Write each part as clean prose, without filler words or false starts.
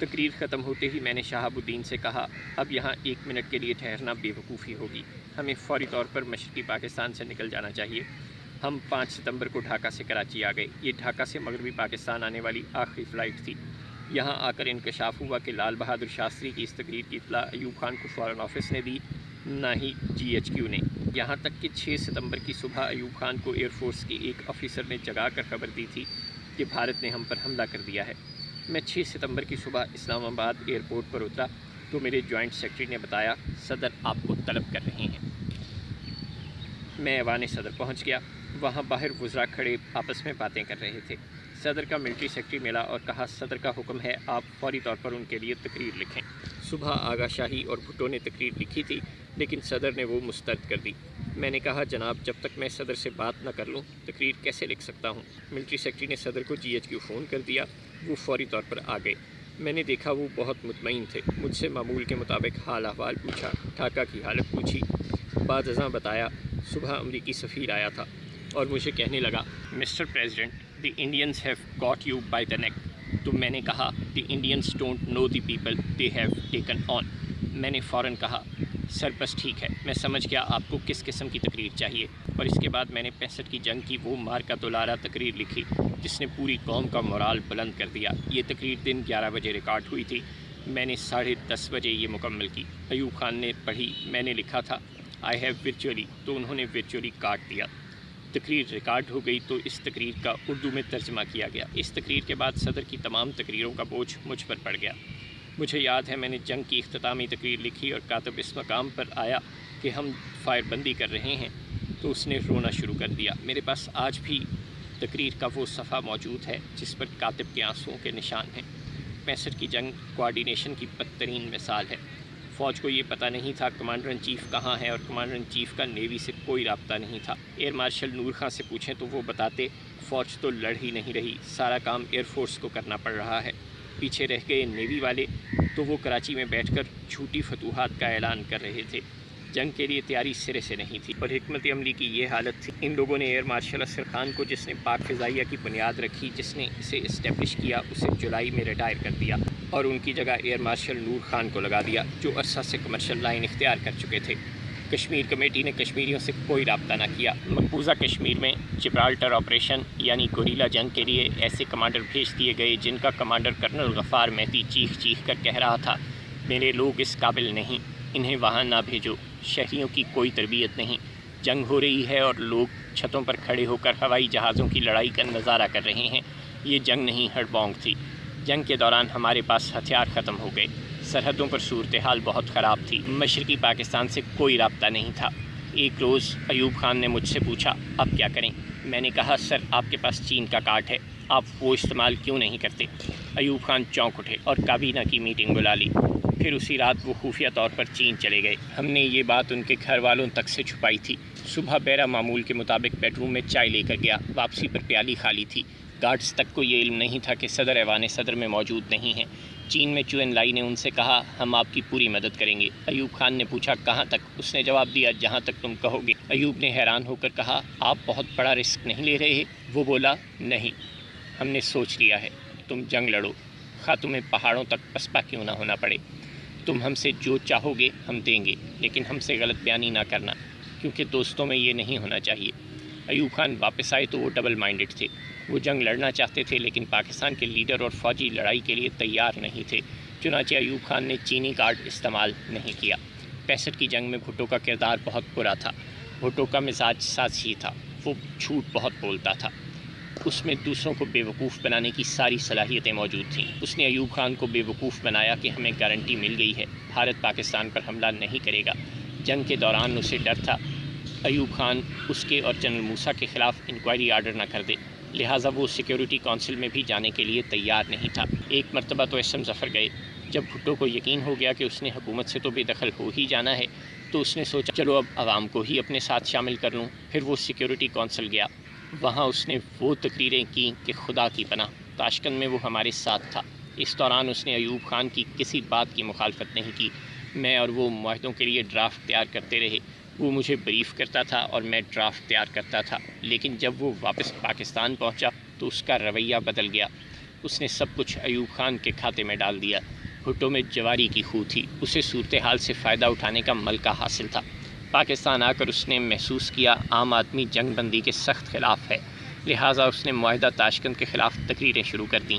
تقریر ختم ہوتے ہی میں نے شہاب الدین سے کہا اب یہاں 1 منٹ کے لیے ٹھہرنا بے وقوفی ہوگی، ہمیں فوری طور پر مشرقی پاکستان سے نکل جانا چاہیے۔ ہم 5 ستمبر کو ڈھاکہ سے کراچی آ گئے۔ یہ ڈھاکہ سے مغربی پاکستان آنے والی آخری فلائٹ تھی۔ یہاں آ کر انکشاف ہوا کہ لال بہادر شاستری کی اس تقریر کی اطلاع ایوب خان کو فارن آفس نے دی، نہ ہی GHQ نے، یہاں تک کہ 6 ستمبر کی صبح ایوب خان کو ایئر فورس کے ایک آفیسر نے جگا کر خبر دی تھی کہ بھارت نے ہم پر حملہ کر دیا ہے۔ میں 6 ستمبر کی صبح اسلام آباد ایئرپورٹ پر اترا تو میرے جوائنٹ سیکرٹری نے بتایا صدر آپ کو طلب کر رہے ہیں۔ میں ایوان صدر پہنچ گیا، وہاں باہر وزراء کھڑے آپس میں باتیں کر رہے تھے۔ صدر کا ملٹری سیکرٹری ملا اور کہا صدر کا حکم ہے آپ فوری طور پر ان کے لیے تقریر لکھیں۔ صبح آغا شاہی اور بھٹو نے تقریر لکھی تھی لیکن صدر نے وہ مسترد کر دی۔ میں نے کہا جناب جب تک میں صدر سے بات نہ کر لوں تقریر کیسے لکھ سکتا ہوں؟ ملٹری سیکرٹری نے صدر کو GHQ فون کر دیا، وہ فوری طور پر آ گئے۔ میں نے دیکھا وہ بہت مطمئن تھے، مجھ سے معمول کے مطابق حال احوال پوچھا، ڈھاکہ کی حالت پوچھی، بعد ازاں بتایا۔ صبح امریکی سفیر آیا تھا اور مجھے کہنے لگا mister president the Indians have got you by the neck. تو میں نے کہا the Indians don't know the people they have taken on. میں نے فوراً کہا سر بس ٹھیک ہے، میں سمجھ گیا آپ کو کس قسم کی تقریر چاہیے، اور اس کے بعد میں نے 65 کی جنگ کی وہ مارکا دولارا تقریر لکھی جس نے پوری قوم کا مورال بلند کر دیا۔ یہ تقریر دن 11 بجے ریکارڈ ہوئی تھی، میں نے 10:30 بجے یہ مکمل کی۔ ایوب خان نے پڑھی، میں نے لکھا تھا آئی ہیو ورچولی، تو انہوں نے ورچولی کاٹ دیا۔ تقریر ریکارڈ ہو گئی تو اس تقریر کا اردو میں ترجمہ کیا گیا۔ اس تقریر کے بعد صدر کی تمام تقریروں کا بوجھ مجھ پر پڑ گیا۔ مجھے یاد ہے میں نے جنگ کی اختتامی تقریر لکھی اور کاتب اس مقام پر آیا کہ ہم فائر بندی کر رہے ہیں تو اس نے رونا شروع کر دیا۔ میرے پاس آج بھی تقریر کا وہ صفحہ موجود ہے جس پر کاتب کے آنسوؤں کے نشان ہیں۔ 65 کی جنگ کوآرڈینیشن کی بدترین مثال ہے۔ فوج کو یہ پتہ نہیں تھا کمانڈر ان چیف کہاں ہے، اور کمانڈر ان چیف کا نیوی سے کوئی رابطہ نہیں تھا۔ ایئر مارشل نور خان سے پوچھیں تو وہ بتاتے فوج تو لڑ ہی نہیں رہی، سارا کام ایئر فورس کو کرنا پڑ رہا ہے۔ پیچھے رہ گئے نیوی والے تو وہ کراچی میں بیٹھ کر جھوٹی فتوحات کا اعلان کر رہے تھے۔ جنگ کے لیے تیاری سرے سے نہیں تھی اور حکمت عملی کی یہ حالت تھی۔ ان لوگوں نے ایئر مارشل اسر خان کو جس نے پاک فضائیہ کی بنیاد رکھی، جس نے اسے اسٹیبلش کیا، اسے جولائی میں ریٹائر کر دیا اور ان کی جگہ ایئر مارشل نور خان کو لگا دیا جو عرصہ سے کمرشل لائن اختیار کر چکے تھے۔ کشمیر کمیٹی نے کشمیریوں سے کوئی رابطہ نہ کیا۔ مقبوضہ کشمیر میں جبرالٹر آپریشن یعنی گوریلا جنگ کے لیے ایسے کمانڈر بھیج دیے گئے جن کا کمانڈر کرنل غفار مہدی چیخ چیخ کر کہہ رہا تھا میرے لوگ اس قابل نہیں، انہیں وہاں نہ بھیجو، شہریوں کی کوئی تربیت نہیں، جنگ ہو رہی ہے اور لوگ چھتوں پر کھڑے ہو کر ہوائی جہازوں کی لڑائی کا نظارہ کر رہے ہیں۔ یہ جنگ نہیں ہڑبونگ تھی۔ جنگ کے دوران ہمارے پاس ہتھیار ختم ہو گئے، سرحدوں پر صورتحال بہت خراب تھی، مشرقی پاکستان سے کوئی رابطہ نہیں تھا۔ ایک روز ایوب خان نے مجھ سے پوچھا اب کیا کریں؟ میں نے کہا سر آپ کے پاس چین کا کارڈ ہے، آپ وہ استعمال کیوں نہیں کرتے؟ ایوب خان چونک اٹھے اور کابینہ کی میٹنگ بلا لی۔ پھر اسی رات وہ خفیہ طور پر چین چلے گئے۔ ہم نے یہ بات ان کے گھر والوں تک سے چھپائی تھی۔ صبح بیرا معمول کے مطابق بیڈ روم میں چائے لے کر گیا، واپسی پر پیالی خالی تھی۔ گارڈز تک کو یہ علم نہیں تھا کہ صدر ایوان صدر میں موجود نہیں ہیں۔ چین میں چوئن لائی نے ان سے کہا ہم آپ کی پوری مدد کریں گے۔ ایوب خان نے پوچھا کہاں تک؟ اس نے جواب دیا جہاں تک تم کہو گے۔ ایوب نے حیران ہو کر کہا آپ بہت بڑا رسک نہیں لے رہے؟ وہ بولا نہیں، ہم نے سوچ لیا ہے، تم جنگ لڑو، خواہ تمہیں پہاڑوں تک پسپا کیوں نہ ہونا پڑے۔ تم ہم سے جو چاہو گے ہم دیں گے، لیکن ہم سے غلط بیانی نہ کرنا، کیونکہ دوستوں میں یہ نہیں ہونا چاہیے۔ ایوب خان واپس آئے تو وہ ڈبل مائنڈڈ تھے۔ وہ جنگ لڑنا چاہتے تھے لیکن پاکستان کے لیڈر اور فوجی لڑائی کے لیے تیار نہیں تھے، چنانچہ ایوب خان نے چینی کارڈ استعمال نہیں کیا۔ 65 کی جنگ میں بھٹو کا کردار بہت برا تھا۔ بھٹو کا مزاج سازی تھا، وہ جھوٹ بہت بولتا تھا، اس میں دوسروں کو بے وقوف بنانے کی ساری صلاحیتیں موجود تھیں۔ اس نے ایوب خان کو بے وقوف بنایا کہ ہمیں گارنٹی مل گئی ہے بھارت پاکستان پر حملہ نہیں کرے گا۔ جنگ کے دوران اسے ڈر تھا ایوب خان اس کے اور جنرل موسیٰ کے خلاف انکوائری آرڈر نہ کر دے، لہٰذا وہ سیکیورٹی کونسل میں بھی جانے کے لیے تیار نہیں تھا۔ ایک مرتبہ تو SM ظفر گئے، جب بھٹو کو یقین ہو گیا کہ اس نے حکومت سے تو بے دخل ہو ہی جانا ہے تو اس نے سوچا چلو اب عوام کو ہی اپنے ساتھ شامل کر لوں۔ پھر وہ سیکیورٹی کونسل گیا، وہاں اس نے وہ تقریریں کیں کہ خدا کی پناہ، تاشکند میں وہ ہمارے ساتھ تھا۔ اس دوران اس نے ایوب خان کی کسی بات کی مخالفت نہیں کی۔ میں اور وہ معاہدوں کے لیے ڈرافٹ تیار کرتے رہے، وہ مجھے بریف کرتا تھا اور میں ڈرافٹ تیار کرتا تھا، لیکن جب وہ واپس پاکستان پہنچا تو اس کا رویہ بدل گیا۔ اس نے سب کچھ ایوب خان کے کھاتے میں ڈال دیا۔ بھٹو میں جواری کی خو تھی، اسے صورتحال سے فائدہ اٹھانے کا ملکہ حاصل تھا۔ پاکستان آ کر اس نے محسوس کیا عام آدمی جنگ بندی کے سخت خلاف ہے، لہٰذا اس نے معاہدہ تاشکند کے خلاف تقریریں شروع کر دیں۔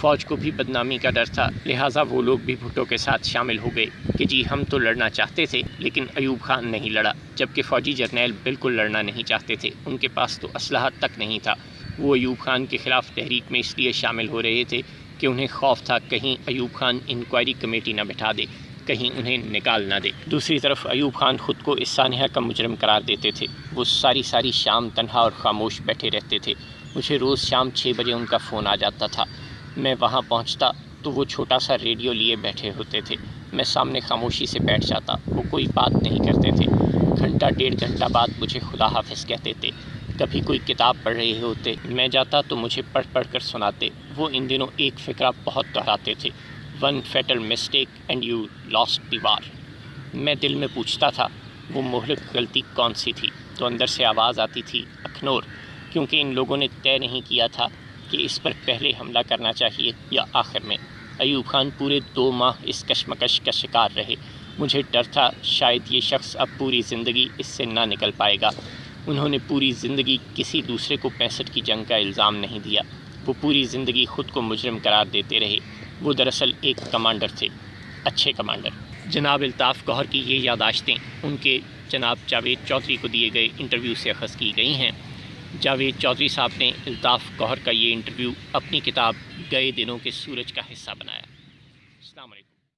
فوج کو بھی بدنامی کا ڈر تھا، لہٰذا وہ لوگ بھی بھٹو کے ساتھ شامل ہو گئے کہ جی ہم تو لڑنا چاہتے تھے لیکن ایوب خان نہیں لڑا، جبکہ فوجی جرنیل بالکل لڑنا نہیں چاہتے تھے، ان کے پاس تو اسلحہ تک نہیں تھا۔ وہ ایوب خان کے خلاف تحریک میں اس لیے شامل ہو رہے تھے کہ انہیں خوف تھا کہیں ایوب خان انکوائری کمیٹی نہ بٹھا دے، کہیں انہیں نکال نہ دے۔ دوسری طرف ایوب خان خود کو اس سانحہ کا مجرم قرار دیتے تھے۔ وہ ساری شام تنہا اور خاموش بیٹھے رہتے تھے۔ مجھے روز شام 6 بجے ان کا فون آ جاتا تھا۔ میں وہاں پہنچتا تو وہ چھوٹا سا ریڈیو لیے بیٹھے ہوتے تھے۔ میں سامنے خاموشی سے بیٹھ جاتا، وہ کوئی بات نہیں کرتے تھے۔ گھنٹہ 1.5 گھنٹہ بعد مجھے خدا حافظ کہتے تھے۔ کبھی کوئی کتاب پڑھ رہے ہوتے، میں جاتا تو مجھے پڑھ کر سناتے۔ وہ ان دنوں ایک فقرہ بہت دہراتے تھے، one fatal mistake and you lost the war. میں دل میں پوچھتا تھا وہ مہلک غلطی کون سی تھی، تو اندر سے آواز آتی تھی اکھنور، کیونکہ ان لوگوں نے طے نہیں کیا تھا کہ اس پر پہلے حملہ کرنا چاہیے یا آخر میں۔ ایوب خان پورے 2 ماہ اس کشمکش کا شکار رہے۔ مجھے ڈر تھا شاید یہ شخص اب پوری زندگی اس سے نہ نکل پائے گا۔ انہوں نے پوری زندگی کسی دوسرے کو 65 کی جنگ کا الزام نہیں دیا۔ وہ پوری زندگی خود کو مجرم قرار دیتے رہے۔ وہ دراصل ایک کمانڈر تھے، اچھے کمانڈر۔ جناب الطاف گوہر کی یہ یادداشتیں ان کے جناب جاوید چودھری کو دیے گئے انٹرویو سے اخذ کی گئی ہیں۔ جاوید چودھری صاحب نے الطاف گوہر کا یہ انٹرویو اپنی کتاب گئے دنوں کے سورج کا حصہ بنایا۔ السلام علیکم۔